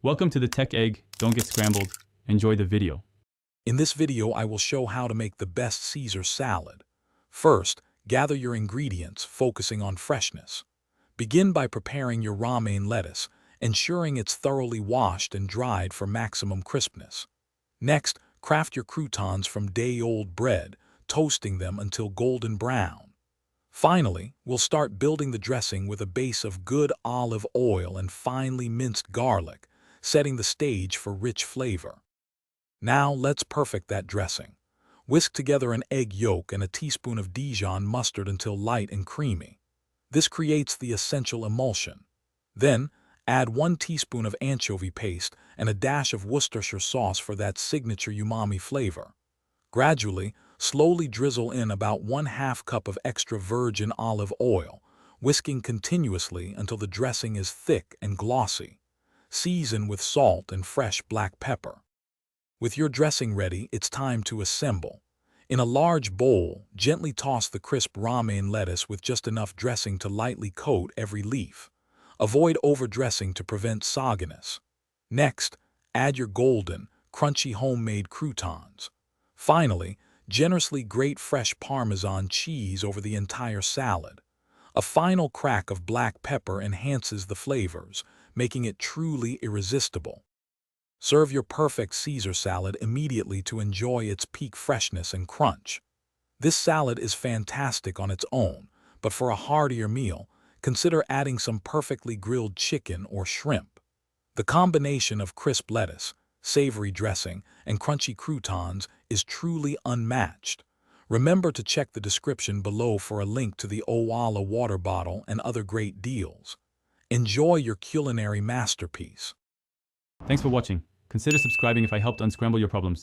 Welcome to the Tech Egg. Don't get scrambled. Enjoy the video. In this video, I will show how to make the best Caesar salad. First, gather your ingredients, focusing on freshness. Begin by preparing your romaine lettuce, ensuring it's thoroughly washed and dried for maximum crispness. Next, craft your croutons from day-old bread, toasting them until golden brown. Finally, we'll start building the dressing with a base of good olive oil and finely minced garlic, setting the stage for rich flavor. Now let's perfect that dressing. Whisk together an egg yolk and a teaspoon of Dijon mustard until light and creamy. This creates the essential emulsion. Then, add 1 teaspoon of anchovy paste and a dash of Worcestershire sauce for that signature umami flavor. Gradually, slowly drizzle in about 1/2 cup of extra virgin olive oil, whisking continuously until the dressing is thick and glossy. Season with salt and fresh black pepper. With your dressing ready, it's time to assemble. In a large bowl, gently toss the crisp romaine lettuce with just enough dressing to lightly coat every leaf. Avoid overdressing to prevent sogginess. Next, add your golden, crunchy homemade croutons. Finally, generously grate fresh Parmesan cheese over the entire salad. A final crack of black pepper enhances the flavors, making it truly irresistible. Serve your perfect Caesar salad immediately to enjoy its peak freshness and crunch. This salad is fantastic on its own, but for a heartier meal, consider adding some perfectly grilled chicken or shrimp. The combination of crisp lettuce, savory dressing, and crunchy croutons is truly unmatched. Remember to check the description below for a link to the Owala water bottle and other great deals. Enjoy your culinary masterpiece. Thanks for watching. Consider subscribing if I helped unscramble your problems.